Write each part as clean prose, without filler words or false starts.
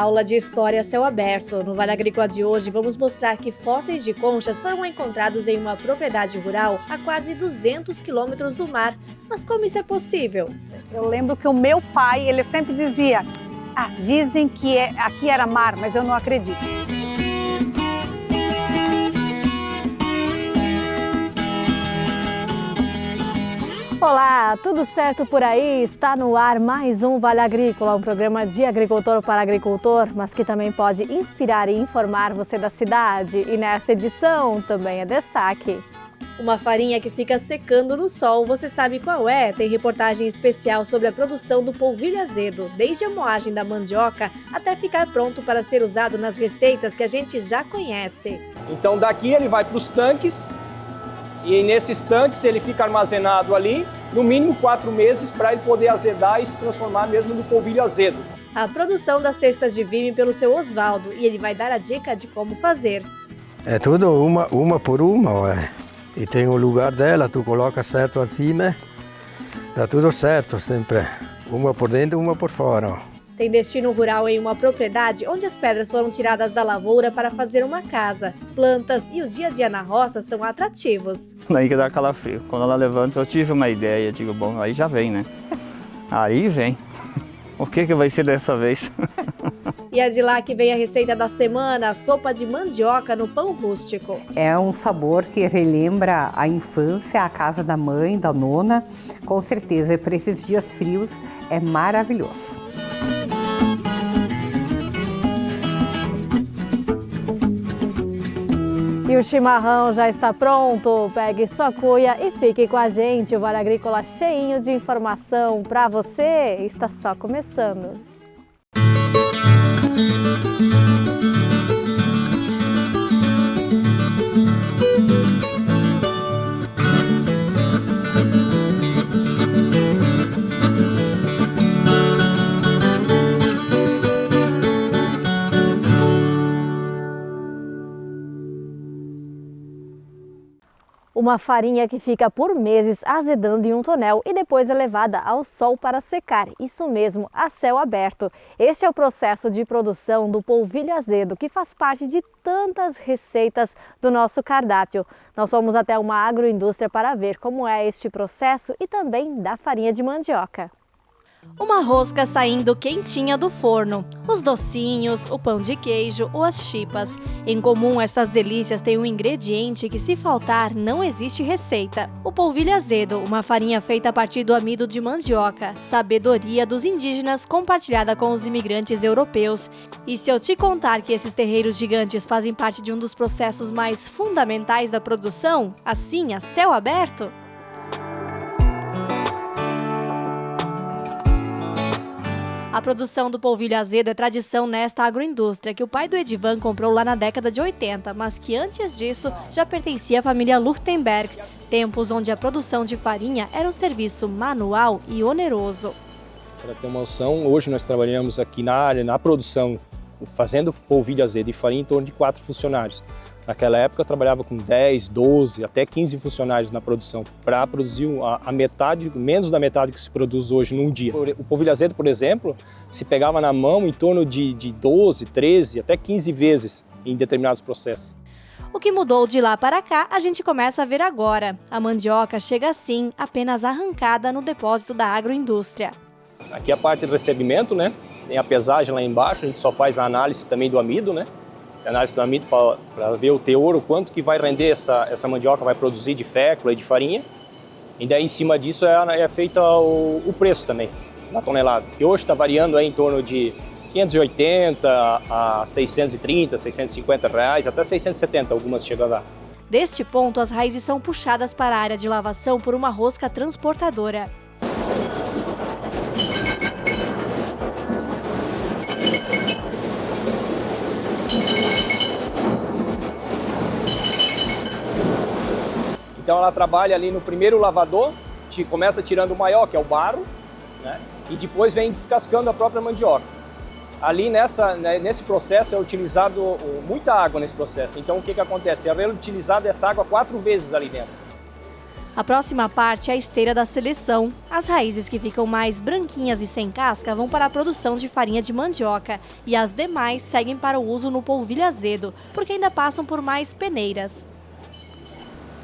aula de História a céu aberto. No Vale Agrícola de hoje, vamos mostrar que fósseis de conchas foram encontrados em uma propriedade rural a quase 200 quilômetros do mar. Mas como isso é possível? Eu lembro que o meu pai, ele sempre dizia, dizem que aqui era mar, mas eu não acredito. Olá, tudo certo por aí? Está no ar mais um Vale Agrícola, um programa de agricultor para agricultor, mas que também pode inspirar e informar você da cidade. E nesta edição também é destaque. Uma farinha que fica secando no sol, você sabe qual é? Tem reportagem especial sobre a produção do polvilho azedo, desde a moagem da mandioca até ficar pronto para ser usado nas receitas que a gente já conhece. Então daqui ele vai para os tanques. E nesses tanques ele fica armazenado ali, no mínimo 4 meses, para ele poder azedar e se transformar mesmo no polvilho azedo. A produção das cestas de vime pelo seu Osvaldo, e ele vai dar a dica de como fazer. É tudo uma por uma, ué. E tem o lugar dela, tu coloca certo as vimes, dá tudo certo sempre. Uma por dentro, uma por fora, ó. Tem destino rural em uma propriedade onde as pedras foram tiradas da lavoura para fazer uma casa. Plantas e o dia a dia na roça são atrativos. Daí que dá calafrio. Quando ela levanta, eu tive uma ideia, digo, bom, aí já vem, né? Aí vem. O que vai ser dessa vez? E é de lá que vem a receita da semana, a sopa de mandioca no pão rústico. É um sabor que relembra a infância, a casa da mãe, da nona. Com certeza, para esses dias frios, é maravilhoso. E o chimarrão já está pronto, pegue sua cuia e fique com a gente. O Vale Agrícola cheinho de informação para você está só começando. Uma farinha que fica por meses azedando em um tonel e depois é levada ao sol para secar, isso mesmo, a céu aberto. Este é o processo de produção do polvilho azedo, que faz parte de tantas receitas do nosso cardápio. Nós fomos até uma agroindústria para ver como é este processo e também da farinha de mandioca. Uma rosca saindo quentinha do forno, os docinhos, o pão de queijo ou as chipas. Em comum, essas delícias têm um ingrediente que, se faltar, não existe receita. O polvilho azedo, uma farinha feita a partir do amido de mandioca, sabedoria dos indígenas compartilhada com os imigrantes europeus. E se eu te contar que esses terreiros gigantes fazem parte de um dos processos mais fundamentais da produção, assim, a céu aberto? A produção do polvilho azedo é tradição nesta agroindústria que o pai do Edivan comprou lá na década de 80, mas que antes disso já pertencia à família Lurtenberg, tempos onde a produção de farinha era um serviço manual e oneroso. Para ter uma noção, hoje nós trabalhamos aqui na área, na produção, fazendo polvilho azedo e farinha em torno de 4 funcionários. Naquela época eu trabalhava com 10, 12, até 15 funcionários na produção, para produzir a metade, menos da metade que se produz hoje num dia. O polvilho azedo, por exemplo, se pegava na mão em torno de 12, 13, até 15 vezes em determinados processos. O que mudou de lá para cá, a gente começa a ver agora. A mandioca chega assim, apenas arrancada no depósito da agroindústria. Aqui é a parte do recebimento, né? Tem a pesagem lá embaixo, a gente só faz a análise também do amido, né? A análise do amido para ver o teor, o quanto que vai render essa mandioca, vai produzir de fécula e de farinha. E daí em cima disso é feito o preço também, na tonelada. Que hoje está variando aí em torno de 580 a 630, 650 reais, até 670 algumas chegam lá. Deste ponto, as raízes são puxadas para a área de lavação por uma rosca transportadora. Então ela trabalha ali no primeiro lavador, começa tirando o maior, que é o barro, né? E depois vem descascando a própria mandioca. Ali nesse processo é utilizado muita água nesse processo. Então o que acontece? É utilizado essa água 4 vezes ali dentro. A próxima parte é a esteira da seleção. As raízes que ficam mais branquinhas e sem casca vão para a produção de farinha de mandioca e as demais seguem para o uso no polvilho azedo, porque ainda passam por mais peneiras.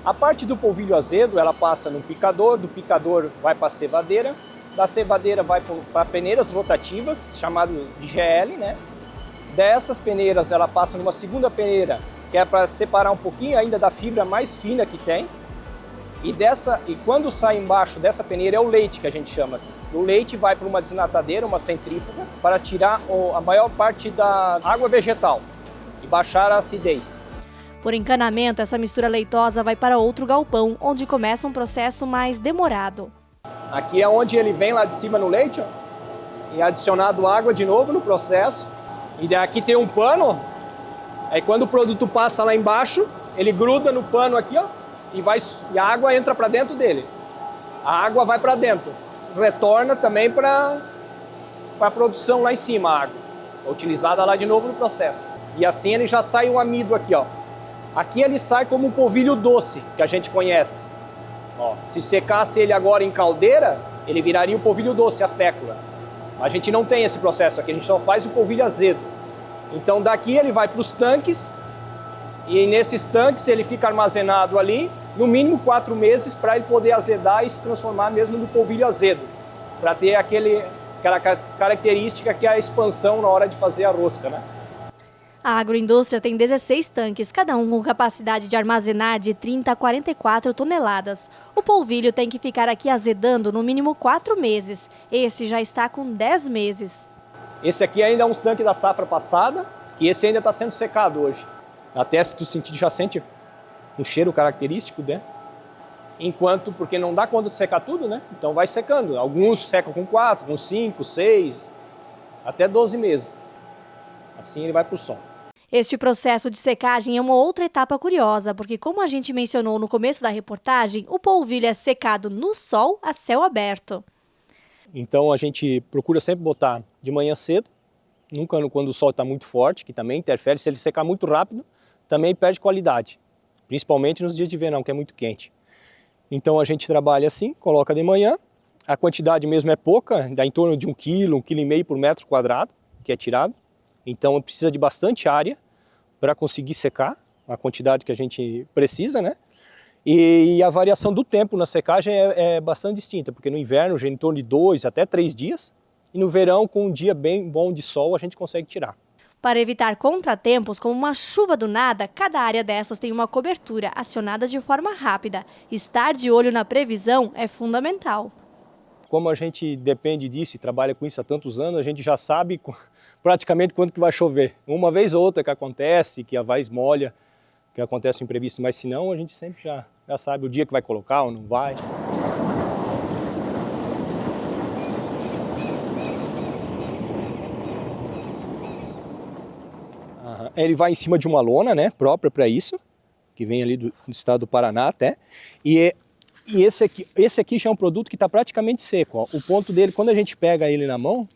A parte do polvilho azedo, ela passa no picador, do picador vai para a cevadeira, da cevadeira vai para peneiras rotativas, chamado de GL, né? Dessas peneiras, ela passa numa segunda peneira, que é para separar um pouquinho ainda da fibra mais fina que tem. E quando sai embaixo dessa peneira é o leite, que a gente chama. O leite vai para uma desnatadeira, uma centrífuga, para tirar a maior parte da água vegetal e baixar a acidez. Por encanamento, essa mistura leitosa vai para outro galpão, onde começa um processo mais demorado. Aqui é onde ele vem lá de cima no leite, ó, e é adicionado água de novo no processo. E aqui tem um pano, aí quando o produto passa lá embaixo, ele gruda no pano aqui, ó, e a água entra para dentro dele. A água vai para dentro, retorna também para a produção lá em cima, a água, utilizada lá de novo no processo. E assim ele já sai o amido aqui, ó. Aqui ele sai como um polvilho doce, que a gente conhece. Ó, se secasse ele agora em caldeira, ele viraria o polvilho doce, a fécula. A gente não tem esse processo aqui, a gente só faz o polvilho azedo. Então daqui ele vai para os tanques, e nesses tanques ele fica armazenado ali, no mínimo 4 meses, para ele poder azedar e se transformar mesmo no polvilho azedo, para ter aquela característica que é a expansão na hora de fazer a rosca, né? A agroindústria tem 16 tanques, cada um com capacidade de armazenar de 30 a 44 toneladas. O polvilho tem que ficar aqui azedando no mínimo 4 meses. Esse já está com 10 meses. Esse aqui ainda é um tanque da safra passada, e esse ainda está sendo secado hoje. Até se tu sentir, já sente um cheiro característico, né? Porque não dá conta de secar tudo, né? Então vai secando. Alguns secam com 4, com 5, 6, até 12 meses. Assim ele vai para o sol. Este processo de secagem é uma outra etapa curiosa, porque como a gente mencionou no começo da reportagem, o polvilho é secado no sol a céu aberto. Então a gente procura sempre botar de manhã cedo, nunca quando o sol está muito forte, que também interfere. Se ele secar muito rápido, também perde qualidade, principalmente nos dias de verão, que é muito quente. Então a gente trabalha assim, coloca de manhã, a quantidade mesmo é pouca, dá em torno de 1 quilo, 1,5 kg por metro quadrado, que é tirado. Então precisa de bastante área para conseguir secar a quantidade que a gente precisa, né? E a variação do tempo na secagem é bastante distinta, porque no inverno já é em torno de 2 até 3 dias, e no verão, com um dia bem bom de sol, a gente consegue tirar. Para evitar contratempos, como uma chuva do nada, cada área dessas tem uma cobertura acionada de forma rápida. Estar de olho na previsão é fundamental. Como a gente depende disso e trabalha com isso há tantos anos, a gente já sabe praticamente quando que vai chover. Uma vez ou outra que acontece, que a vaz molha, que acontece um imprevisto, mas se não, a gente sempre já sabe o dia que vai colocar ou não vai. Ele vai em cima de uma lona, né, própria para isso, que vem ali do estado do Paraná até, e esse aqui já é um produto que está praticamente seco. Ó. O ponto dele, quando a gente pega ele na mão,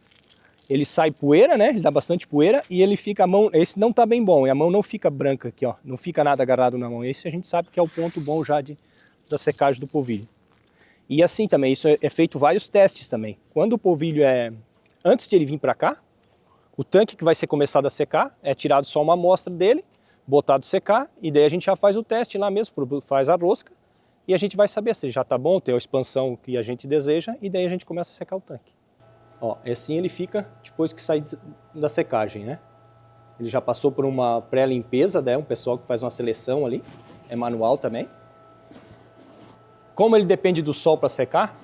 ele sai poeira, né? Ele dá bastante poeira e ele fica a mão. Esse não está bem bom, e a mão não fica branca aqui, ó. Não fica nada agarrado na mão. Esse a gente sabe que é o ponto bom já da secagem do polvilho. E assim também, isso é feito vários testes também. Quando o polvilho antes de ele vir para cá, o tanque que vai ser começado a secar, é tirado só uma amostra dele, botado secar, e daí a gente já faz o teste lá mesmo, faz a rosca, e a gente vai saber se já está bom, tem a expansão que a gente deseja, e daí a gente começa a secar o tanque. Ó, assim ele fica depois que sai da secagem, né? Ele já passou por uma pré-limpeza, né? Um pessoal que faz uma seleção ali, é manual também. Como ele depende do sol para secar,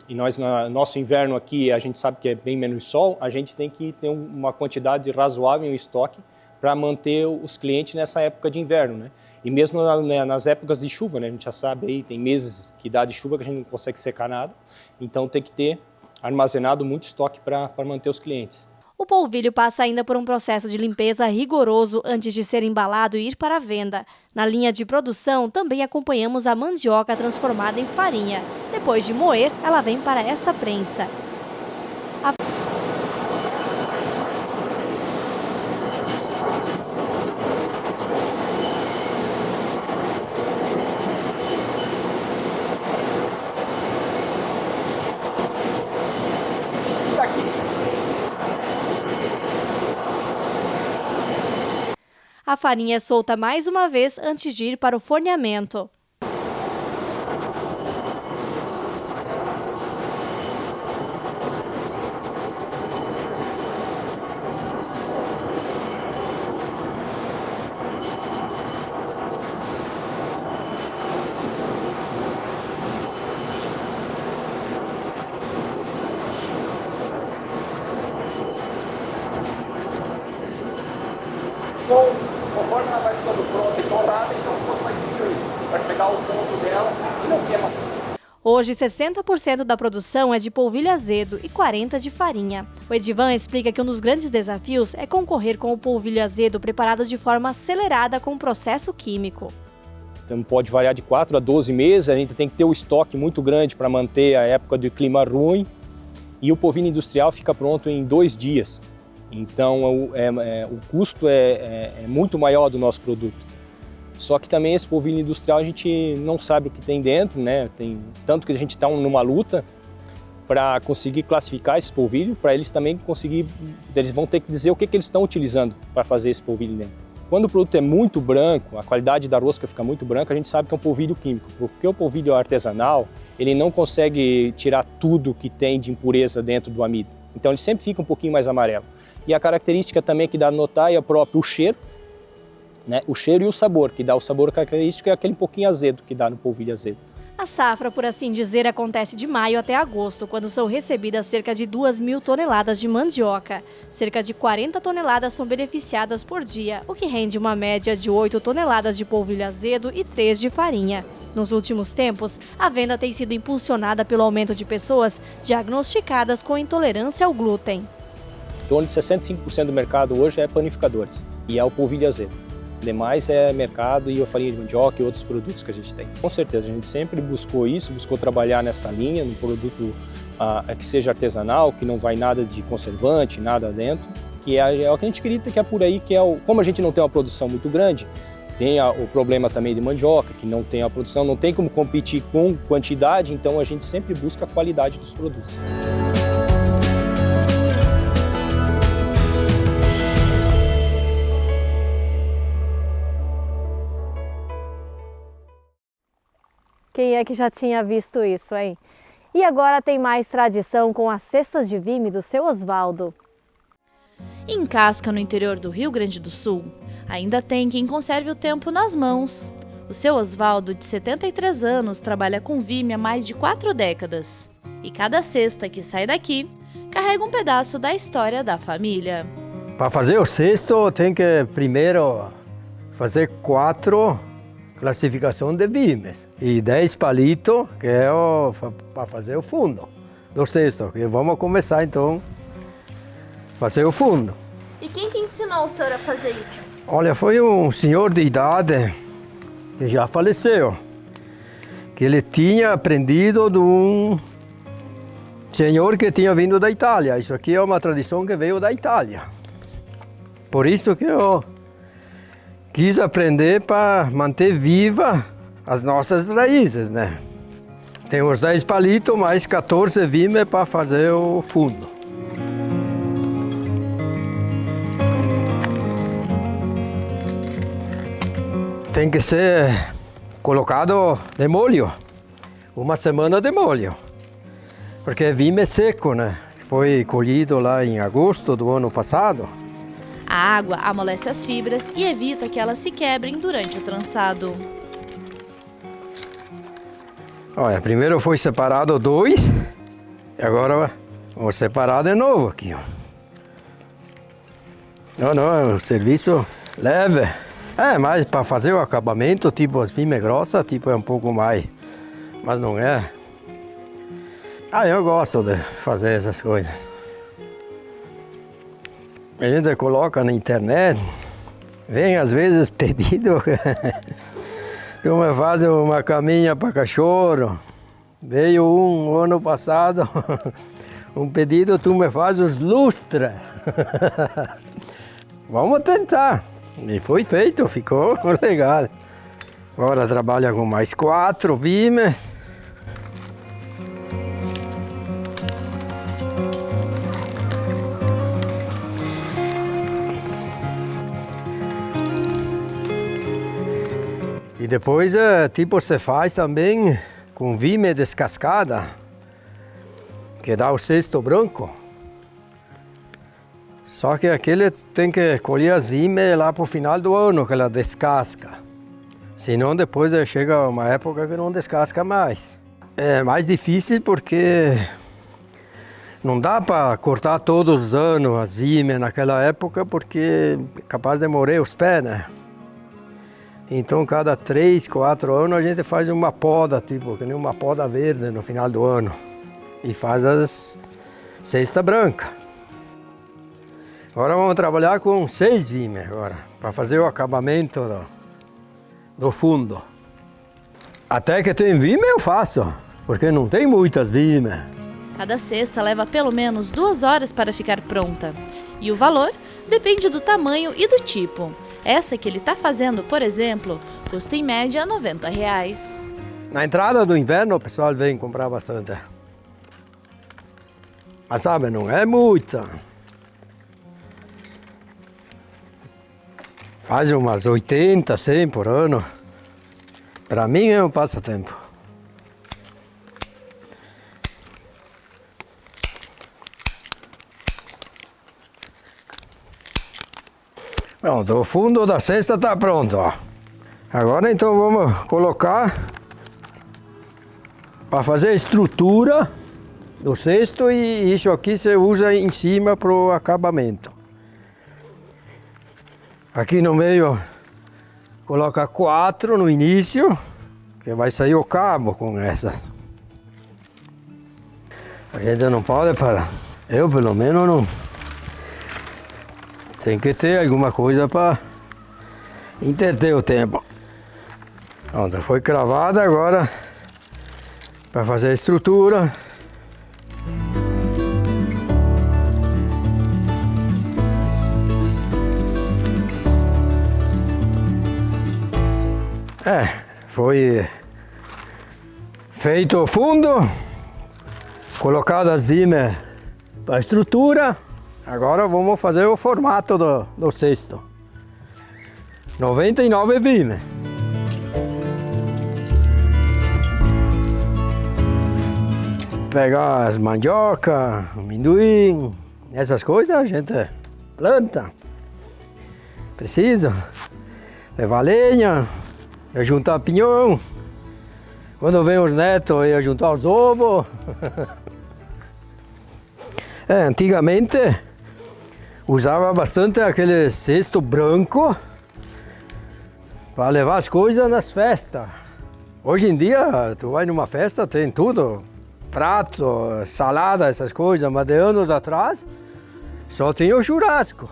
e nós, no nosso inverno aqui, a gente sabe que é bem menos sol, a gente tem que ter uma quantidade razoável em estoque para manter os clientes nessa época de inverno, né? E mesmo nas épocas de chuva, né? A gente já sabe aí, tem meses que dá de chuva que a gente não consegue secar nada, então tem que ter armazenado muito estoque para manter os clientes. O polvilho passa ainda por um processo de limpeza rigoroso antes de ser embalado e ir para a venda. Na linha de produção, também acompanhamos a mandioca transformada em farinha. Depois de moer, ela vem para esta prensa. A farinha é solta mais uma vez antes de ir para o forneamento. Conforme ela vai ficando pronta e torrada, então o ponto vai diminuir, vai pegar o ponto dela e não queima. Hoje, 60% da produção é de polvilho azedo e 40% de farinha. O Edivan explica que um dos grandes desafios é concorrer com o polvilho azedo preparado de forma acelerada com um processo químico. Então pode variar de 4 a 12 meses, a gente tem que ter um estoque muito grande para manter a época de clima ruim, e o polvilho industrial fica pronto em 2 dias. Então o custo é muito maior do nosso produto. Só que também esse polvilho industrial a gente não sabe o que tem dentro, né? Tanto que a gente está numa luta para conseguir classificar esse polvilho, para eles também conseguir, eles vão ter que dizer o que eles estão utilizando para fazer esse polvilho dentro. Quando o produto é muito branco, a qualidade da rosca fica muito branca, a gente sabe que é um polvilho químico, porque o polvilho artesanal, ele não consegue tirar tudo que tem de impureza dentro do amido. Então ele sempre fica um pouquinho mais amarelo. E a característica também que dá a notar é o próprio cheiro, né? O cheiro e o sabor, que dá o sabor característico é aquele pouquinho azedo que dá no polvilho azedo. A safra, por assim dizer, acontece de maio até agosto, quando são recebidas cerca de 2.000 toneladas de mandioca. Cerca de 40 toneladas são beneficiadas por dia, o que rende uma média de 8 toneladas de polvilho azedo e 3 de farinha. Nos últimos tempos, a venda tem sido impulsionada pelo aumento de pessoas diagnosticadas com intolerância ao glúten. Em torno de 65% do mercado hoje é panificadores e é o polvilho azedo. Demais é mercado e a farinha de mandioca e outros produtos que a gente tem. Com certeza, a gente sempre buscou isso, buscou trabalhar nessa linha, num produto que seja artesanal, que não vai nada de conservante, nada dentro, que é o que a gente acredita que é por aí, como a gente não tem uma produção muito grande, tem o problema também de mandioca, que não tem a produção, não tem como competir com quantidade, então a gente sempre busca a qualidade dos produtos. Quem é que já tinha visto isso, hein? E agora tem mais tradição com as cestas de vime do seu Osvaldo. Em Casca, no interior do Rio Grande do Sul, ainda tem quem conserve o tempo nas mãos. O seu Osvaldo, de 73 anos, trabalha com vime há mais de 4 décadas. E cada cesta que sai daqui carrega um pedaço da história da família. Para fazer o cesto, tem que primeiro fazer 4 classificações de vimes e 10 palitos, que é para fazer o fundo do cesto. E vamos começar então a fazer o fundo. E quem que ensinou o senhor a fazer isso? Olha, foi um senhor de idade que já faleceu, que ele tinha aprendido de um senhor que tinha vindo da Itália. Isso aqui é uma tradição que veio da Itália. Por isso que eu quis aprender para manter viva as nossas raízes, né? Tem os 10 palitos mais 14 vimes para fazer o fundo. Tem que ser colocado de molho, 1 semana de molho, porque é vime seco, né? Foi colhido lá em agosto do ano passado. A água amolece as fibras e evita que elas se quebrem durante o trançado. Olha, primeiro foi separado 2 e agora vamos separar de novo aqui. Não, é um serviço leve. Mas para fazer o acabamento, tipo as vimes grossas, tipo é um pouco mais, mas não é. Eu gosto de fazer essas coisas. A gente coloca na internet, vem às vezes pedido, como faz uma caminha para cachorro. Veio um ano passado, um pedido, tu me faz os lustres. Vamos tentar. E foi feito, ficou legal. Agora trabalha com mais 4 vimes. depois, tipo, você faz também com vime descascada, que dá o cesto branco. Só que aquele tem que colher as vimes lá pro final do ano, que ela descasca. Senão depois chega uma época que não descasca mais. É mais difícil porque não dá para cortar todos os anos as vimes naquela época, porque é capaz de morrer os pés, né? Então cada 3, 4 anos a gente faz uma poda, tipo, que nem uma poda verde no final do ano. E faz as cesta branca. Agora vamos trabalhar com 6 vimes agora, para fazer o acabamento do fundo. Até que tem vime eu faço, porque não tem muitas vimes. Cada cesta leva pelo menos 2 horas para ficar pronta. E o valor depende do tamanho e do tipo. Essa que ele está fazendo, por exemplo, custa em média R$90. Na entrada do inverno o pessoal vem comprar bastante. Mas sabe, não é muita. Faz umas 80, 100 por ano. Para mim é um passatempo. Pronto, o fundo da cesta está pronto, ó. Agora então vamos colocar para fazer a estrutura do cesto, e isso aqui você usa em cima para o acabamento. Aqui no meio coloca 4 no início, que vai sair o cabo com essas. A gente não pode parar. Eu pelo menos não. Tem que ter alguma coisa para entreter o tempo. Pronto, foi cravada agora para fazer a estrutura. Foi feito o fundo, colocado as vimes para a estrutura. Agora vamos fazer o formato do cesto. 99 vimes. Pegar as mandioca, amendoim, essas coisas a gente planta. Precisa levar lenha. Ia juntar pinhão. Quando vem os netos, ia juntar os ovos. Antigamente usava bastante aquele cesto branco para levar as coisas nas festas. Hoje em dia, tu vai numa festa, tem tudo. Prato, salada, essas coisas. Mas de anos atrás, só tinha o churrasco.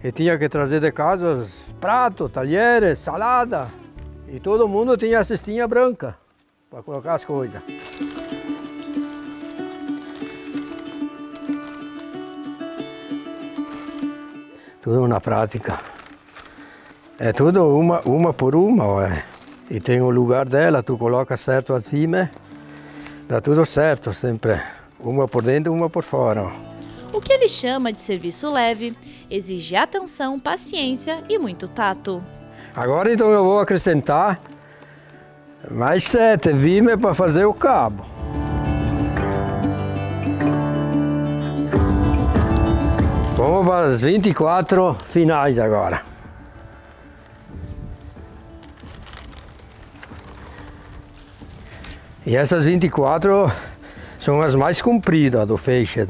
E tinha que trazer de casa pratos, talheres, salada. E todo mundo tinha a cestinha branca para colocar as coisas. Tudo na prática. É tudo uma por uma, ó. E tem o lugar dela, tu coloca certo as vimes, dá tudo certo sempre. Uma por dentro, uma por fora, ó. O que ele chama de serviço leve exige atenção, paciência e muito tato. Agora então eu vou acrescentar mais 7 vimes para fazer o cabo. Vamos para as 24 finais agora. E essas 24 são as mais compridas do feixe.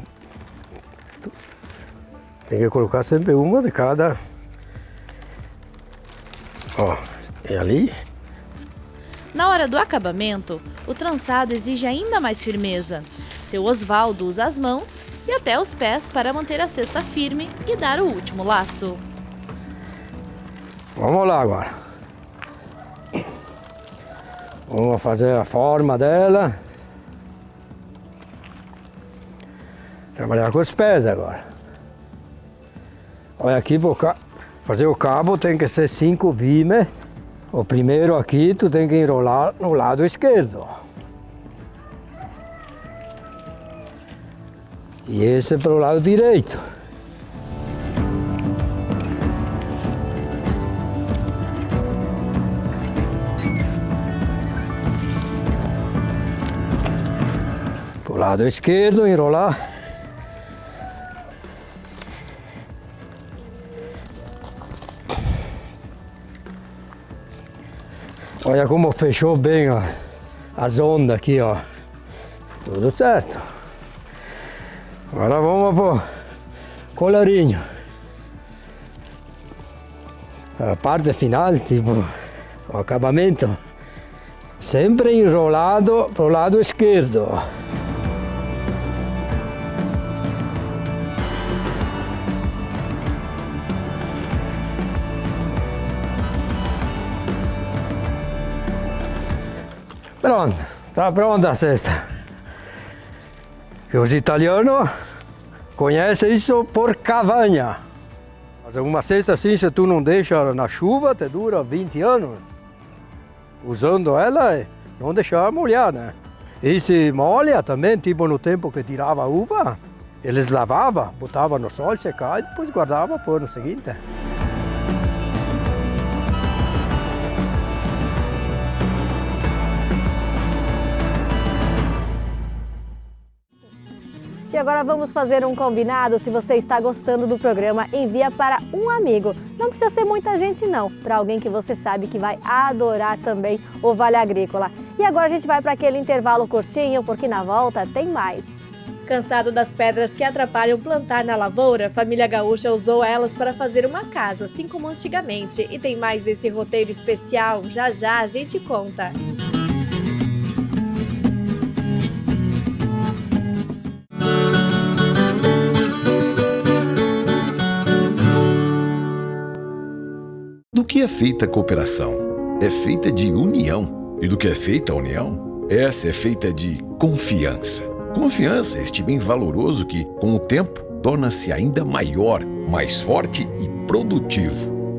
Tem que colocar sempre uma de cada. Ó, é ali. Na hora do acabamento, o trançado exige ainda mais firmeza. Seu Osvaldo usa as mãos e até os pés para manter a cesta firme e dar o último laço. Vamos lá agora. Vamos fazer a forma dela. Trabalhar com os pés agora. Olha aqui, fazer o cabo tem que ser 5 vimes. O primeiro aqui tu tem que enrolar no lado esquerdo. E esse para o lado direito. Lado esquerdo, enrolar. Olha como fechou bem as ondas aqui, ó. Tudo certo. Agora vamos pro colarinho. A parte final, tipo, o acabamento, sempre enrolado pro lado esquerdo. Pronto, está pronta a cesta. Que os italianos conhecem isso por cavanha. Mas uma cesta assim, se tu não deixa na chuva, te dura 20 anos. Usando ela, não deixar molhar, né? E se molha também, tipo no tempo que tirava a uva, eles lavavam, botavam no sol, secar e depois guardavam para o ano seguinte. E agora vamos fazer um combinado. Se você está gostando do programa, envia para um amigo. Não precisa ser muita gente não, para alguém que você sabe que vai adorar também o Vale Agrícola. E agora a gente vai para aquele intervalo curtinho, porque na volta tem mais. Cansado das pedras que atrapalham plantar na lavoura, a família gaúcha usou elas para fazer uma casa, assim como antigamente. E tem mais desse roteiro especial, já já a gente conta. Do que é feita a cooperação? É feita de união. E do que é feita a união? Essa é feita de confiança. Confiança é este bem valoroso que, com o tempo, torna-se ainda maior, mais forte e produtivo.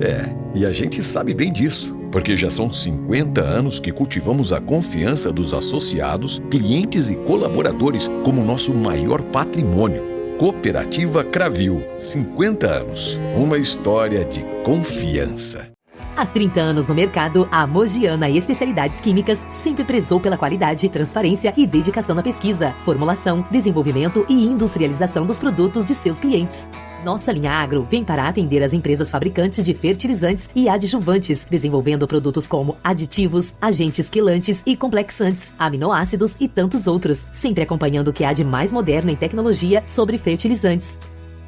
E a gente sabe bem disso, porque já são 50 anos que cultivamos a confiança dos associados, clientes e colaboradores como nosso maior patrimônio. Cooperativa Cravil, 50 anos. Uma história de confiança. Há 30 anos no mercado, a Mogiana Especialidades Químicas sempre prezou pela qualidade, transparência e dedicação na pesquisa, formulação, desenvolvimento e industrialização dos produtos de seus clientes. Nossa linha Agro vem para atender as empresas fabricantes de fertilizantes e adjuvantes, desenvolvendo produtos como aditivos, agentes quelantes e complexantes, aminoácidos e tantos outros, sempre acompanhando o que há de mais moderno em tecnologia sobre fertilizantes.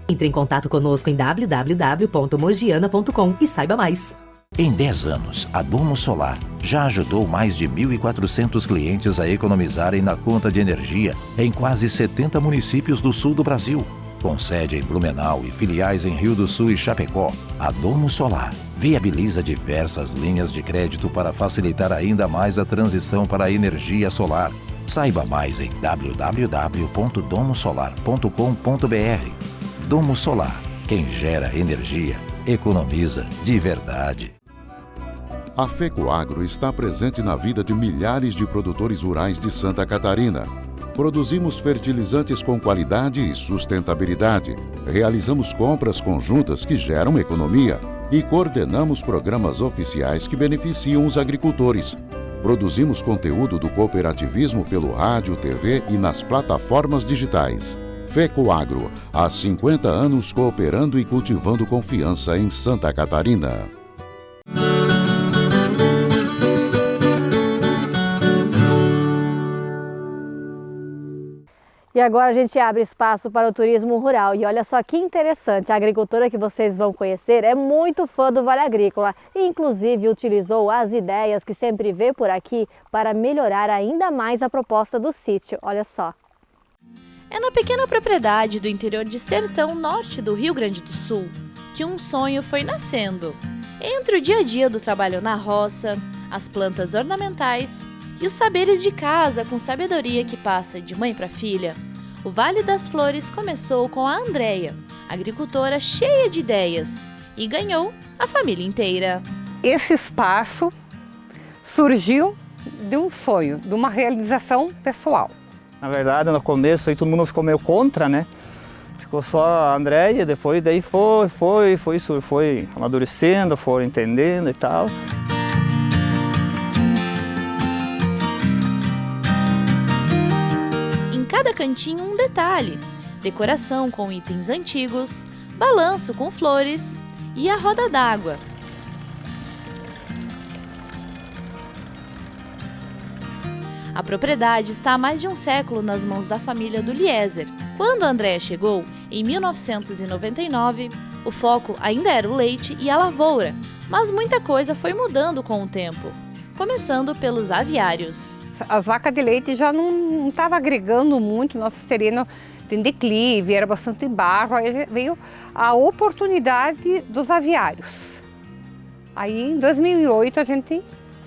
Entre em contato conosco em www.mogiana.com e saiba mais. Em 10 anos, a Domo Solar já ajudou mais de 1.400 clientes a economizarem na conta de energia em quase 70 municípios do sul do Brasil. Com sede em Blumenau e filiais em Rio do Sul e Chapecó, a Domo Solar viabiliza diversas linhas de crédito para facilitar ainda mais a transição para a energia solar. Saiba mais em www.domosolar.com.br. Domo Solar, quem gera energia, economiza de verdade. A FECOAGRO está presente na vida de milhares de produtores rurais de Santa Catarina. Produzimos fertilizantes com qualidade e sustentabilidade, realizamos compras conjuntas que geram economia e coordenamos programas oficiais que beneficiam os agricultores. Produzimos conteúdo do cooperativismo pelo rádio, TV e nas plataformas digitais. FECOAGRO, há 50 anos cooperando e cultivando confiança em Santa Catarina. E agora a gente abre espaço para o turismo rural. E olha só que interessante, a agricultora que vocês vão conhecer é muito fã do Vale Agrícola e inclusive utilizou as ideias que sempre vê por aqui para melhorar ainda mais a proposta do sítio. Olha só. É na pequena propriedade do interior de Sertão Norte do Rio Grande do Sul que um sonho foi nascendo. Entre o dia a dia do trabalho na roça, as plantas ornamentais e os saberes de casa com sabedoria que passa de mãe para filha, o Vale das Flores começou com a Andréia, agricultora cheia de ideias, e ganhou a família inteira. Esse espaço surgiu de um sonho, de uma realização pessoal. Na verdade, no começo aí todo mundo ficou meio contra, né? Ficou só a Andréia, depois daí foi amadurecendo, foram entendendo e tal. Em cada cantinho cantinho um detalhe: decoração com itens antigos, balanço com flores e a roda d'água. A propriedade está há mais de um século nas mãos da família do Eliezer. Quando a Andréia chegou, em 1999, o foco ainda era o leite e a lavoura, mas muita coisa foi mudando com o tempo, começando pelos aviários. As vacas de leite já não estavam agregando muito, nosso terreno tem declive, era bastante barro, aí veio a oportunidade dos aviários. Aí em 2008 a gente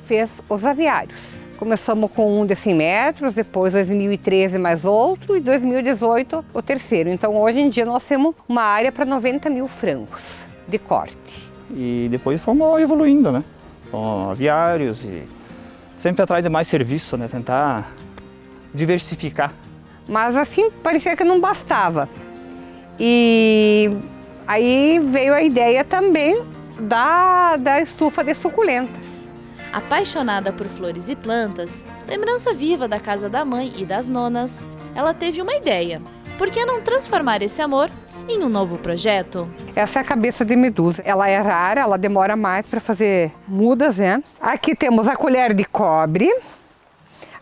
fez os aviários. Começamos com um de 100 metros, depois 2013 mais outro e 2018 o terceiro. Então hoje em dia nós temos uma área para 90 mil frangos de corte. E depois fomos evoluindo, né? Com aviários e sempre atrás de mais serviço, né? Tentar diversificar. Mas assim parecia que não bastava. E aí veio a ideia também da estufa de suculentas. Apaixonada por flores e plantas, lembrança viva da casa da mãe e das nonas, ela teve uma ideia. Por que não transformar esse amor em um novo projeto? Essa é a cabeça de medusa. Ela é rara, ela demora mais para fazer mudas, né? Aqui temos a colher de cobre,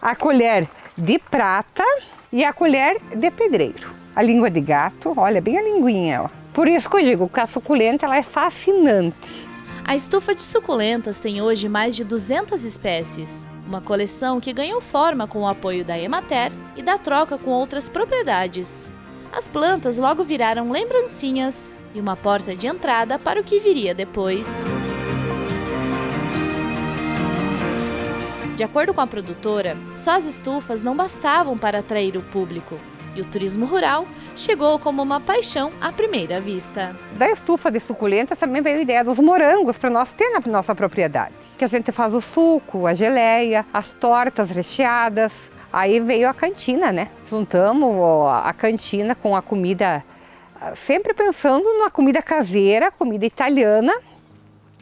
a colher de prata e a colher de pedreiro. A língua de gato, olha bem a linguinha, ó. Por isso que eu digo que a suculenta ela é fascinante. A estufa de suculentas tem hoje mais de 200 espécies, uma coleção que ganhou forma com o apoio da Emater e da troca com outras propriedades. As plantas logo viraram lembrancinhas e uma porta de entrada para o que viria depois. De acordo com a produtora, só as estufas não bastavam para atrair o público. E o turismo rural chegou como uma paixão à primeira vista. Da estufa de suculentas também veio a ideia dos morangos para nós ter na nossa propriedade. Que a gente faz o suco, a geleia, as tortas recheadas. Aí veio a cantina, né? Juntamos a cantina com a comida, sempre pensando na comida caseira, comida italiana,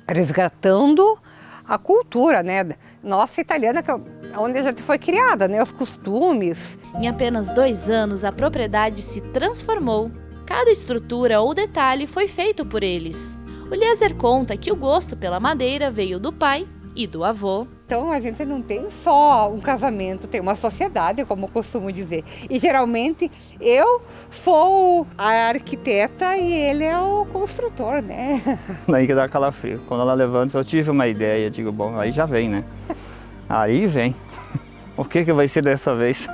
resgatando a cultura, né? Nossa italiana, que é onde a gente foi criada, né? Os costumes. Em apenas 2 anos, a propriedade se transformou. Cada estrutura ou detalhe foi feito por eles. O Eliezer conta que o gosto pela madeira veio do pai e do avô. Então a gente não tem só um casamento, tem uma sociedade, como eu costumo dizer. E geralmente eu sou a arquiteta e ele é o construtor, né? Daí que dá calafrio. Quando ela levanta, eu tive uma ideia, digo, bom, aí já vem, né? Aí vem. O que vai ser dessa vez?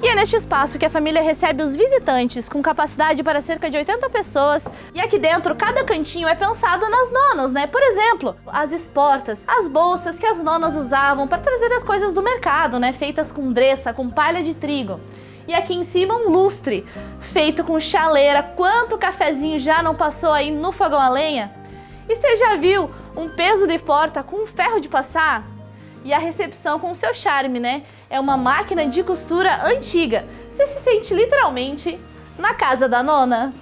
E é neste espaço que a família recebe os visitantes, com capacidade para cerca de 80 pessoas. E aqui dentro, cada cantinho é pensado nas nonas, né? Por exemplo, as esportas, as bolsas que as nonas usavam para trazer as coisas do mercado, né? Feitas com dressa, com palha de trigo. E aqui em cima um lustre, feito com chaleira. Quanto cafezinho já não passou aí no fogão a lenha? E você já viu um peso de porta com um ferro de passar? E a recepção com o seu charme, né? É uma máquina de costura antiga. Você se sente literalmente na casa da nona.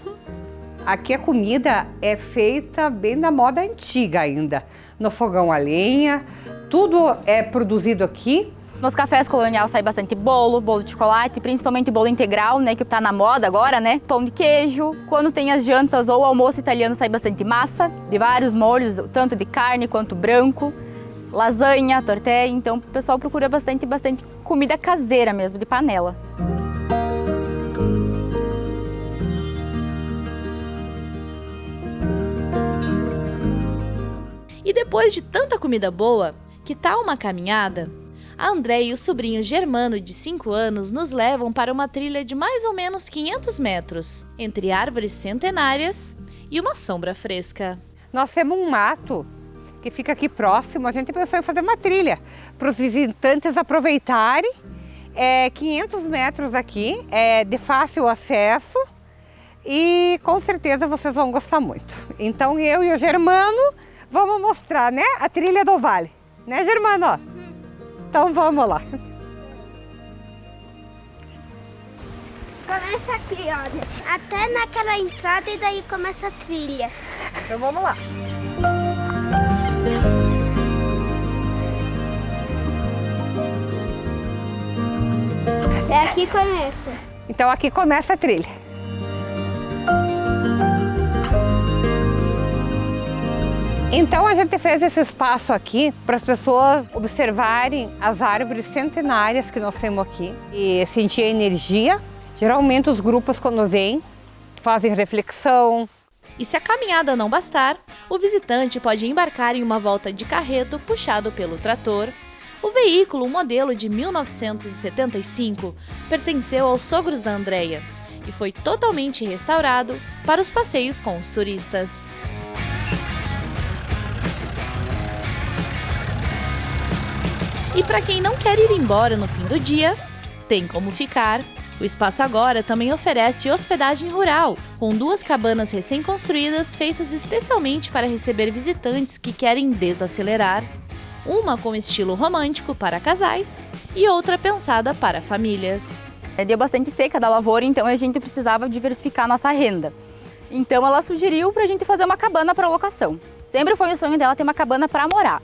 Aqui a comida é feita bem da moda antiga ainda. No fogão a lenha, tudo é produzido aqui. Nos cafés colonial sai bastante bolo, bolo de chocolate, principalmente bolo integral, né, que tá na moda agora, né? Pão de queijo. Quando tem as jantas ou almoço italiano sai bastante massa, de vários molhos, tanto de carne quanto branco. Lasanha, tortelha, então o pessoal procura bastante comida caseira mesmo, de panela. E depois de tanta comida boa, que tal uma caminhada? A Andréia e o sobrinho Germano, de 5 anos, nos levam para uma trilha de mais ou menos 500 metros, entre árvores centenárias e uma sombra fresca. Nós temos um mato que fica aqui próximo, a gente pensou em fazer uma trilha para os visitantes aproveitarem. 500 metros daqui, é de fácil acesso e com certeza vocês vão gostar muito. Então eu e o Germano vamos mostrar, né, a trilha do vale, né, Germano? Então vamos lá. Começa aqui, olha, até naquela entrada e daí começa a trilha. Então vamos lá. É aqui que começa. Então aqui começa a trilha. Então a gente fez esse espaço aqui para as pessoas observarem as árvores centenárias que nós temos aqui e sentir a energia. Geralmente os grupos quando vêm fazem reflexão. E se a caminhada não bastar, o visitante pode embarcar em uma volta de carreto puxado pelo trator. O veículo, um modelo de 1975, pertenceu aos sogros da Andréia e foi totalmente restaurado para os passeios com os turistas. E para quem não quer ir embora no fim do dia, tem como ficar. O espaço agora também oferece hospedagem rural, com 2 cabanas recém-construídas feitas especialmente para receber visitantes que querem desacelerar. Uma com estilo romântico para casais e outra pensada para famílias. Deu bastante seca da lavoura, então a gente precisava diversificar nossa renda. Então ela sugeriu para a gente fazer uma cabana para locação. Sempre foi o sonho dela ter uma cabana para morar.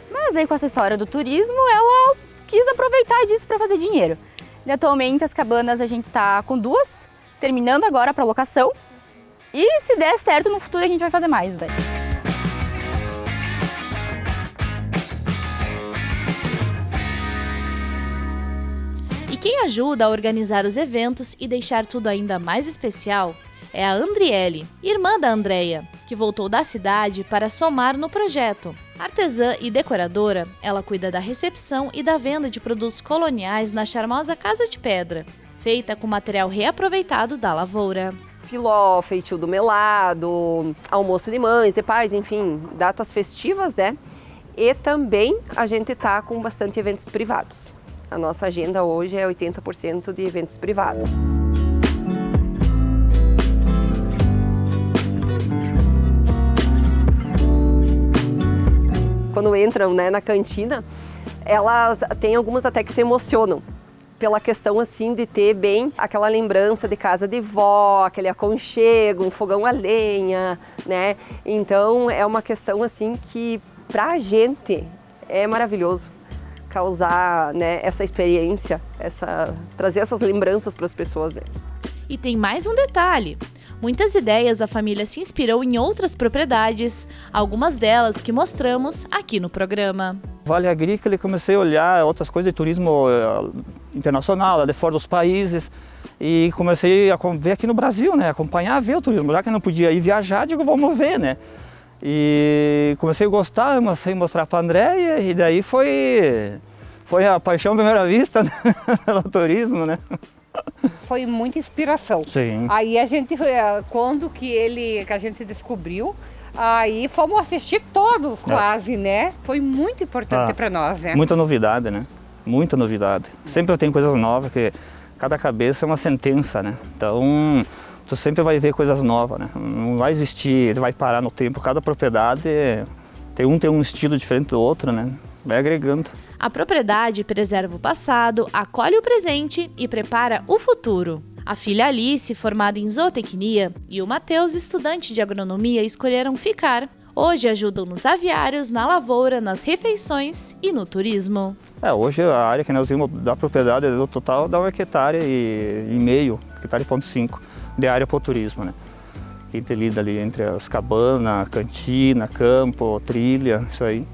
Mas aí com essa história do turismo, ela quis aproveitar disso para fazer dinheiro. E atualmente as cabanas a gente está com 2, terminando agora para locação. E se der certo no futuro a gente vai fazer mais daí. E quem ajuda a organizar os eventos e deixar tudo ainda mais especial é a Andriele, irmã da Andréia, que voltou da cidade para somar no projeto. Artesã e decoradora, ela cuida da recepção e da venda de produtos coloniais na charmosa Casa de Pedra, feita com material reaproveitado da lavoura. Filó, feitio do melado, almoço de mães, de pais, enfim, datas festivas, né? E também a gente tá com bastante eventos privados. A nossa agenda hoje é 80% de eventos privados. Quando entram, né, na cantina, elas têm algumas até que se emocionam pela questão assim de ter bem aquela lembrança de casa de vó, aquele aconchego, um fogão a lenha, né? Então é uma questão assim que pra gente é maravilhoso causar, né, essa experiência, trazer essas lembranças para as pessoas, né? E tem mais um detalhe. Muitas ideias a família se inspirou em outras propriedades, algumas delas que mostramos aqui no programa. Vale Agrícola, comecei a olhar outras coisas de turismo internacional, de fora dos países, e comecei a ver aqui no Brasil, né, acompanhar, ver o turismo. Já que eu não podia ir viajar, digo, vamos ver, né. E comecei a gostar, comecei a mostrar para a Andréia, e daí foi a paixão à primeira vista, né, pelo turismo, né. Foi muita inspiração. Sim. Aí a gente, quando que a gente descobriu, aí fomos assistir todos quase, né? Foi muito importante para nós, né? Muita novidade, né? Muita novidade. Sempre tem coisas novas, que cada cabeça é uma sentença, né? Então, tu sempre vai ver coisas novas, né? Não vai existir, vai parar no tempo. Cada propriedade tem um estilo diferente do outro, né? Vai agregando. A propriedade preserva o passado, acolhe o presente e prepara o futuro. A filha Alice, formada em zootecnia, e o Matheus, estudante de agronomia, escolheram ficar. Hoje ajudam nos aviários, na lavoura, nas refeições e no turismo. Hoje a área que nós vimos da propriedade do total dá 1,5 hectare, 1,5 hectare de área para o turismo, né? Interlida ali entre as cabanas, cantina, campo, trilha, isso aí.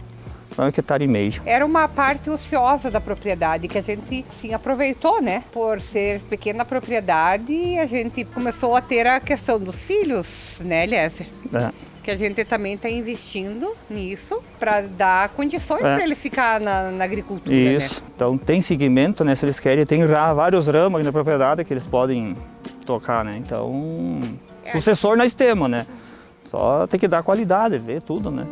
1,5 hectare. Era uma parte ociosa da propriedade que a gente sim aproveitou, né? Por ser pequena propriedade, a gente começou a ter a questão dos filhos, né, Eliezer? Que a gente também está investindo nisso para dar condições para eles ficar na agricultura. Isso. Né? Então tem segmento, né? Se eles querem, tem vários ramos aqui na propriedade que eles podem tocar, né? Então, sucessor nós temos, né? Só tem que dar qualidade, ver tudo, né?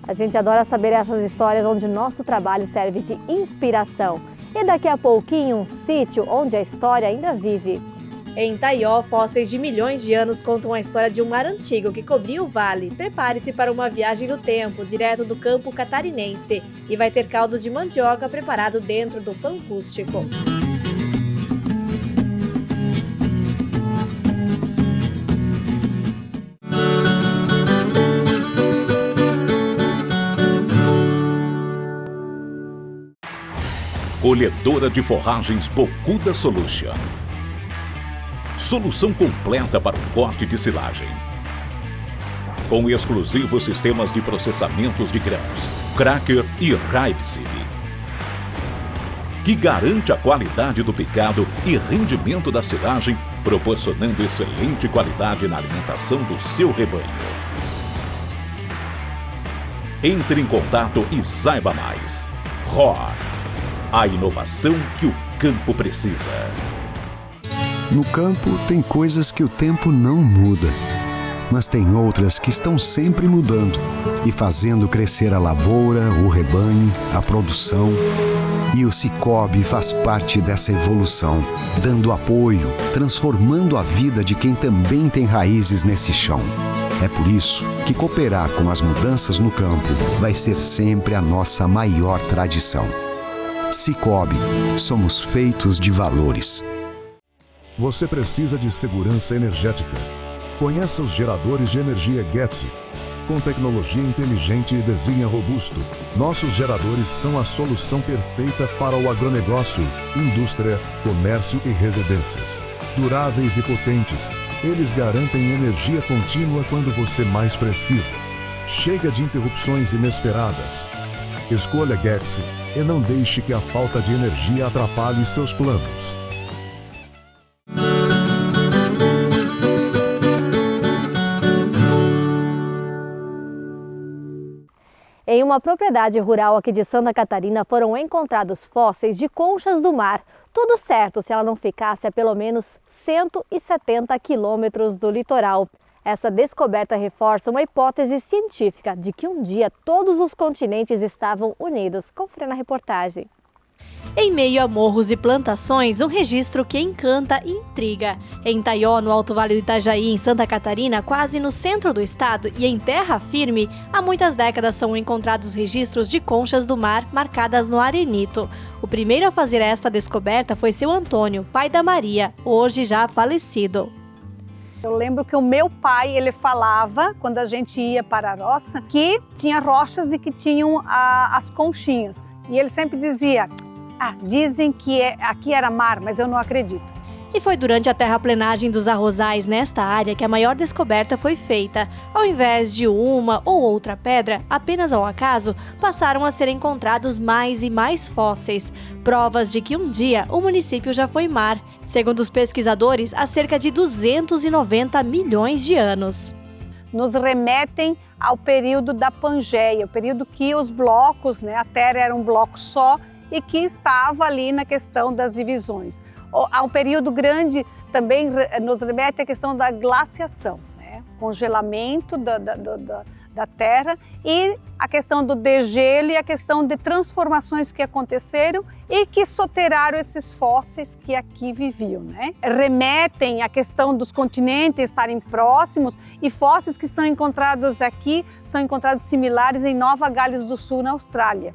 A gente adora saber essas histórias onde nosso trabalho serve de inspiração. E daqui a pouquinho, um sítio onde a história ainda vive. Em Taió, fósseis de milhões de anos contam a história de um mar antigo que cobria o vale. Prepare-se para uma viagem no tempo, direto do campo catarinense. E vai ter caldo de mandioca preparado dentro do pão rústico. Colhedora de forragens Bocuda Solution. Solução completa para o corte de silagem. Com exclusivos sistemas de processamentos de grãos, cracker e rapeseed, que garante a qualidade do picado e rendimento da silagem, proporcionando excelente qualidade na alimentação do seu rebanho. Entre em contato e saiba mais. Roar, a inovação que o campo precisa. No campo tem coisas que o tempo não muda, mas tem outras que estão sempre mudando e fazendo crescer a lavoura, o rebanho, a produção. E o Sicoob faz parte dessa evolução, dando apoio, transformando a vida de quem também tem raízes nesse chão. É por isso que cooperar com as mudanças no campo vai ser sempre a nossa maior tradição. Sicoob, somos feitos de valores. Você precisa de segurança energética. Conheça os geradores de energia Getty. Com tecnologia inteligente e desenho robusto, nossos geradores são a solução perfeita para o agronegócio, indústria, comércio e residências. Duráveis e potentes, eles garantem energia contínua quando você mais precisa. Chega de interrupções inesperadas. Escolha Getty e não deixe que a falta de energia atrapalhe seus planos. Em uma propriedade rural aqui de Santa Catarina foram encontrados fósseis de conchas do mar. Tudo certo se ela não ficasse a pelo menos 170 quilômetros do litoral. Essa descoberta reforça uma hipótese científica de que um dia todos os continentes estavam unidos. Confira na reportagem. Em meio a morros e plantações, um registro que encanta e intriga. Em Taió, no Alto Vale do Itajaí, em Santa Catarina, quase no centro do estado e em terra firme, há muitas décadas são encontrados registros de conchas do mar marcadas no arenito. O primeiro a fazer esta descoberta foi seu Antônio, pai da Maria, hoje já falecido. Eu lembro que o meu pai, ele falava, quando a gente ia para a roça, que tinha rochas e que tinham as conchinhas. E ele sempre dizia... dizem que aqui era mar, mas eu não acredito. E foi durante a terraplenagem dos arrozais nesta área que a maior descoberta foi feita. Ao invés de uma ou outra pedra, apenas ao acaso, passaram a ser encontrados mais e mais fósseis. Provas de que um dia o município já foi mar. Segundo os pesquisadores, há cerca de 290 milhões de anos. Nos remetem ao período da Pangeia, o período que os blocos, a Terra era um bloco só, e que estava ali na questão das divisões. Há um período grande também nos remete à questão da glaciação, congelamento da Terra e a questão do degelo e a questão de transformações que aconteceram e que soteraram esses fósseis que aqui viviam. Remetem à questão dos continentes estarem próximos e fósseis que são encontrados aqui são encontrados similares em Nova Gales do Sul, na Austrália.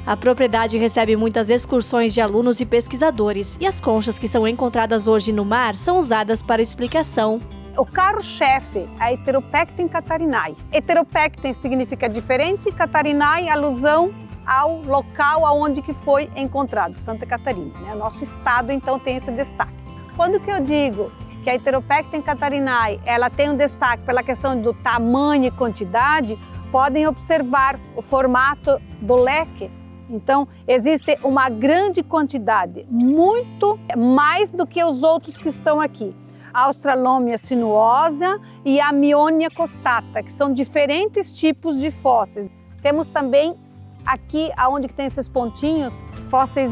A propriedade recebe muitas excursões de alunos e pesquisadores, e as conchas que são encontradas hoje no mar são usadas para explicação. O carro-chefe é a Heteropecten catarinae. Heteropecten significa diferente, catarinae, alusão ao local aonde que foi encontrado, Santa Catarina. Nosso estado, então, tem esse destaque. Quando que eu digo que a Heteropecten catarinae ela tem um destaque pela questão do tamanho e quantidade, podem observar o formato do leque. Então, existe uma grande quantidade, muito mais do que os outros que estão aqui. A Australomia sinuosa e a Myonia costata, que são diferentes tipos de fósseis. Temos também aqui, onde tem esses pontinhos, fósseis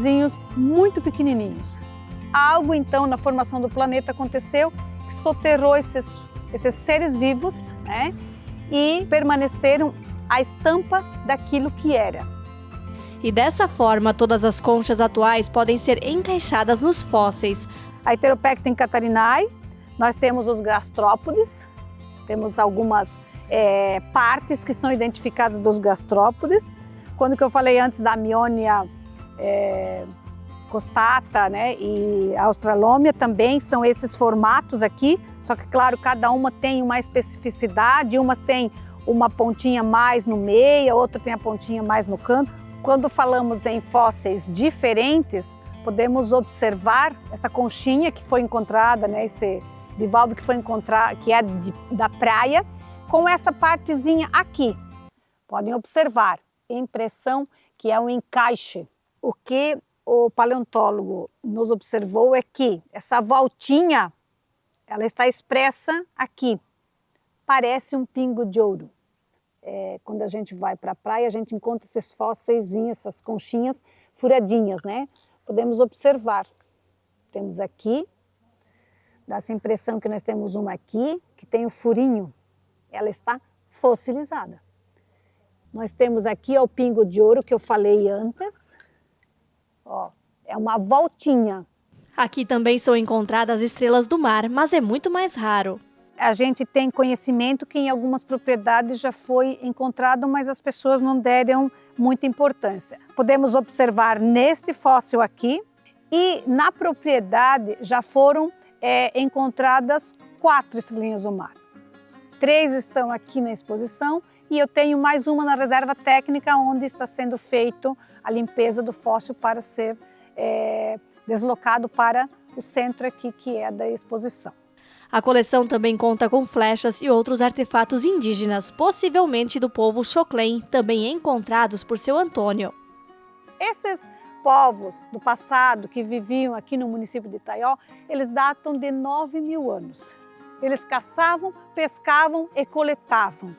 muito pequenininhos. Algo, então, na formação do planeta aconteceu que soterrou esses seres vivos, e permaneceram a estampa daquilo que era. E dessa forma, todas as conchas atuais podem ser encaixadas nos fósseis. A Heteropecten catarinae, nós temos os gastrópodes, temos algumas partes que são identificadas dos gastrópodes. Quando que eu falei antes da Myonia costata, e a Australomia também são esses formatos aqui, só que claro, cada uma tem uma especificidade, umas têm uma pontinha mais no meio, a outra tem a pontinha mais no canto. Quando falamos em fósseis diferentes, podemos observar essa conchinha que foi encontrada, né, esse bivalvo que foi encontrado, que é da praia, com essa partezinha aqui. Podem observar, impressão que é um encaixe. O que o paleontólogo nos observou é que essa voltinha, ela está expressa aqui. Parece um pingo de ouro. Quando a gente vai para a praia, a gente encontra esses fósseis, essas conchinhas furadinhas, né? Podemos observar. Temos aqui, dá essa impressão que nós temos uma aqui, que tem o furinho. Ela está fossilizada. Nós temos aqui o pingo de ouro que eu falei antes. Ó, é uma voltinha. Aqui também são encontradas estrelas do mar, mas é muito mais raro. A gente tem conhecimento que em algumas propriedades já foi encontrado, mas as pessoas não deram muita importância. Podemos observar nesse fóssil aqui e na propriedade já foram encontradas 4 estrelinhas do mar. 3 estão aqui na exposição e eu tenho mais uma na reserva técnica onde está sendo feito a limpeza do fóssil para ser deslocado para o centro aqui que é da exposição. A coleção também conta com flechas e outros artefatos indígenas, possivelmente do povo Xoclen, também encontrados por seu Antônio. Esses povos do passado que viviam aqui no município de Itaió, eles datam de 9.000 anos. Eles caçavam, pescavam e coletavam.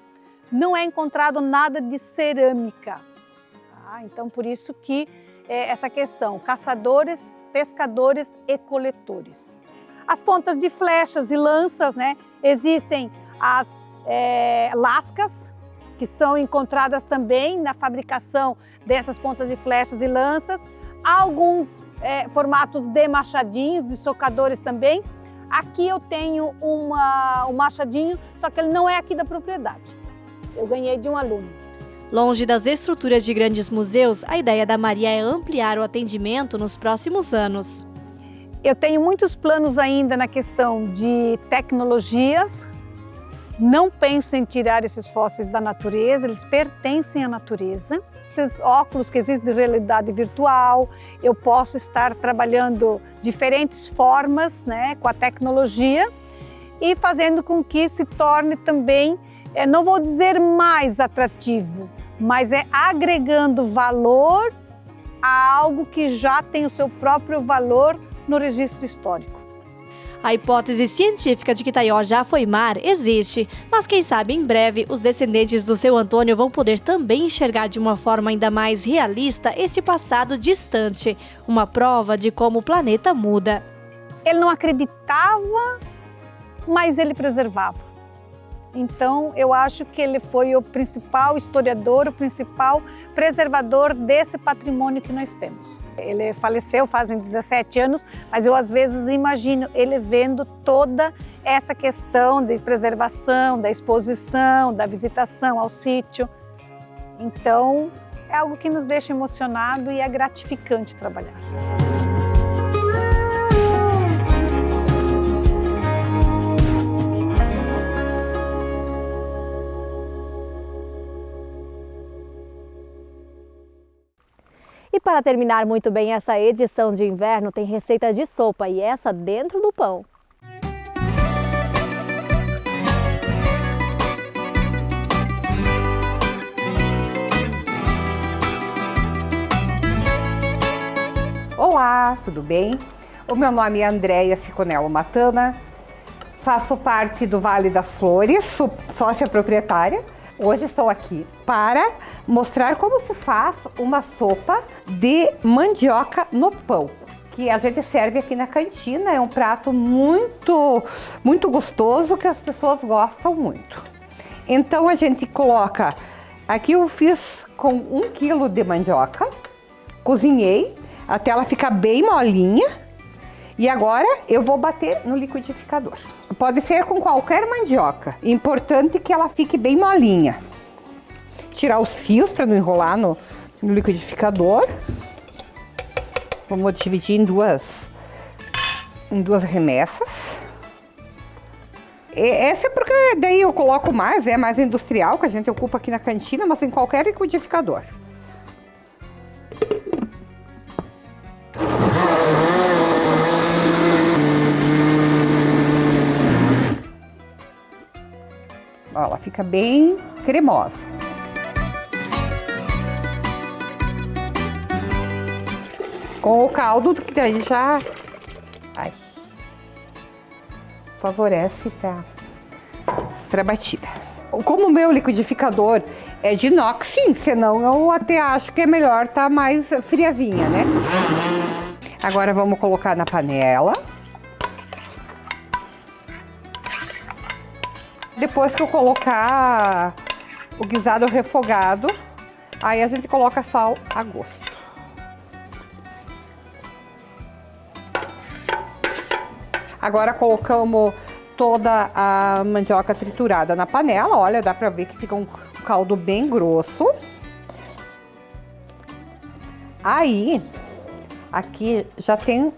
Não é encontrado nada de cerâmica. Então, por isso que essa questão, caçadores, pescadores e coletores. As pontas de flechas e lanças, né? Existem as lascas, que são encontradas também na fabricação dessas pontas de flechas e lanças. Há alguns formatos de machadinhos, de socadores também. Aqui eu tenho um machadinho, só que ele não é aqui da propriedade. Eu ganhei de um aluno. Longe das estruturas de grandes museus, a ideia da Maria é ampliar o atendimento nos próximos anos. Eu tenho muitos planos ainda na questão de tecnologias. Não penso em tirar esses fósseis da natureza, eles pertencem à natureza. Esses óculos que existem de realidade virtual, eu posso estar trabalhando diferentes formas, né, com a tecnologia e fazendo com que se torne também, não vou dizer mais atrativo, mas agregando valor a algo que já tem o seu próprio valor no registro histórico. A hipótese científica de que Itaió já foi mar existe, mas quem sabe em breve os descendentes do seu Antônio vão poder também enxergar de uma forma ainda mais realista esse passado distante, uma prova de como o planeta muda. Ele não acreditava, mas ele preservava. Então, eu acho que ele foi o principal historiador, o principal preservador desse patrimônio que nós temos. Ele faleceu fazem 17 anos, mas eu às vezes imagino ele vendo toda essa questão de preservação, da exposição, da visitação ao sítio. Então, é algo que nos deixa emocionado e é gratificante trabalhar. E para terminar muito bem essa edição de inverno, tem receita de sopa e essa dentro do pão. Olá, tudo bem? O meu nome é Andréia Ciconello Matana, faço parte do Vale das Flores, sou sócia proprietária. Hoje estou aqui para mostrar como se faz uma sopa de mandioca no pão, que a gente serve aqui na cantina. É um prato muito gostoso que as pessoas gostam muito. Então a gente coloca, aqui eu fiz com 1 quilo de mandioca, cozinhei até ela ficar bem molinha. E agora eu vou bater no liquidificador. Pode ser com qualquer mandioca. Importante que ela fique bem molinha. Tirar os fios para não enrolar no liquidificador. Vamos dividir em duas remessas. Essa é porque daí eu coloco mais, é mais industrial, que a gente ocupa aqui na cantina, mas em qualquer liquidificador. Ó, ela fica bem cremosa. Com o caldo, que daí já favorece para a batida. Como o meu liquidificador é de inox, sim, senão eu até acho que é melhor tá mais friazinha, né? Agora vamos colocar na panela. Depois que eu colocar o guisado refogado, aí a gente coloca sal a gosto. Agora colocamos toda a mandioca triturada na panela. Olha, dá pra ver que fica um caldo bem grosso. Aí, aqui já tem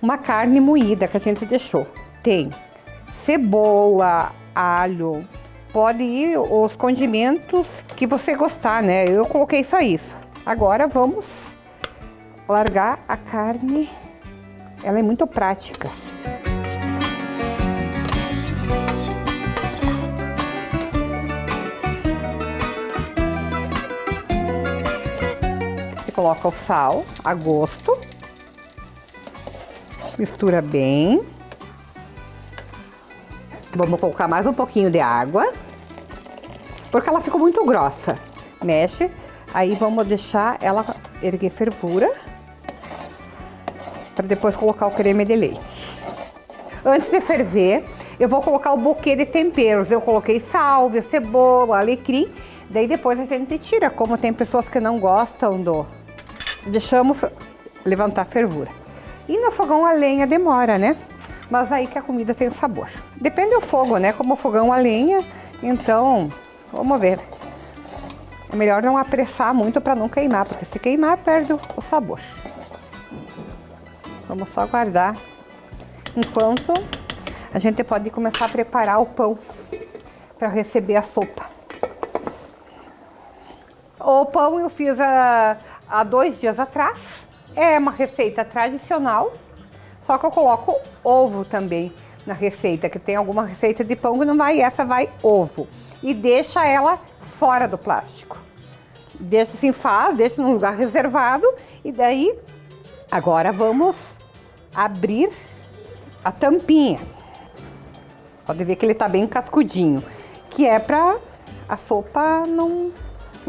uma carne moída que a gente deixou. Tem cebola, alho, pode ir os condimentos que você gostar, né? Eu coloquei só isso. Agora vamos largar a carne. Ela é muito prática. Coloca o sal a gosto, mistura bem. Vamos colocar mais um pouquinho de água, porque ela ficou muito grossa. Mexe, aí vamos deixar ela erguer fervura, para depois colocar o creme de leite. Antes de ferver, eu vou colocar o buquê de temperos. Eu coloquei sálvia, cebola, alecrim, daí depois a gente tira, como tem pessoas que não gostam do... Deixamos levantar a fervura. E no fogão a lenha demora, né? Mas aí que a comida tem sabor. Depende do fogo, né? Como o fogão a lenha, então, vamos ver. É melhor não apressar muito para não queimar, porque se queimar, perde o sabor. Vamos só aguardar. Enquanto a gente pode começar a preparar o pão para receber a sopa. O pão eu fiz há 2 dias atrás. É uma receita tradicional, só que eu coloco ovo também na receita, que tem alguma receita de pão que não vai, essa vai ovo. E deixa ela fora do plástico. Deixa assim, deixa num lugar reservado e daí agora vamos abrir a tampinha. Pode ver que ele tá bem cascudinho, que é para a sopa não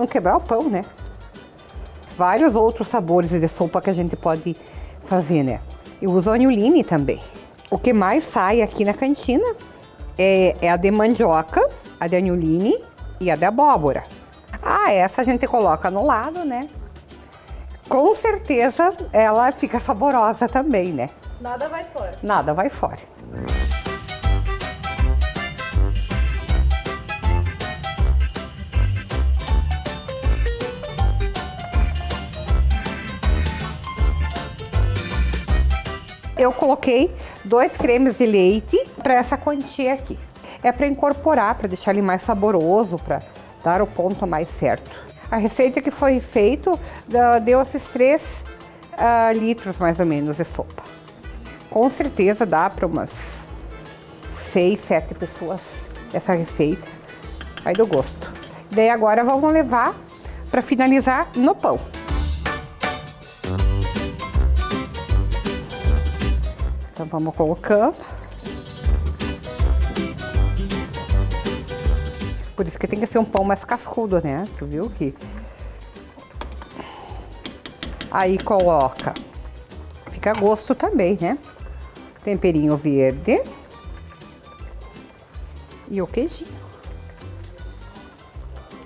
quebrar o pão, né? Vários outros sabores de sopa que a gente pode fazer, né? Eu uso agnoline também. O que mais sai aqui na cantina é a de mandioca, a de agnoline e a de abóbora. Ah, essa a gente coloca no lado, né? Com certeza ela fica saborosa também, né? Nada vai fora. Nada vai fora. Eu coloquei 2 cremes de leite para essa quantia aqui. É para incorporar, para deixar ele mais saboroso, para dar o ponto mais certo. A receita que foi feita deu esses 3 litros mais ou menos de sopa. Com certeza dá para umas 6, 7 pessoas essa receita. Vai do gosto. Daí agora vamos levar para finalizar no pão. Então vamos colocando. Por isso que tem que ser um pão mais cascudo, né? Tu viu que... Aí coloca. Fica a gosto também, né? Temperinho verde. E o queijinho.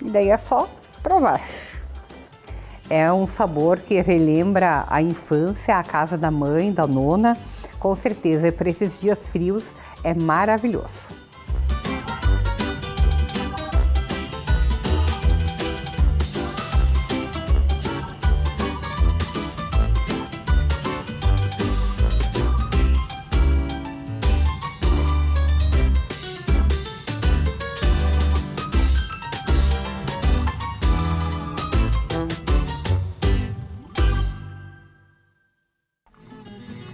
E daí é só provar. É um sabor que relembra a infância, a casa da mãe, da nona. Com certeza, para esses dias frios, é maravilhoso.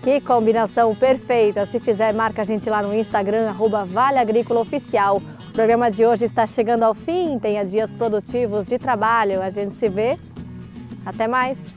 Que combinação perfeita! Se fizer, marca a gente lá no Instagram, @ValeAgrícolaOficial. programa de hoje está chegando ao fim. Tenha dias produtivos de trabalho. A gente se vê. Até mais!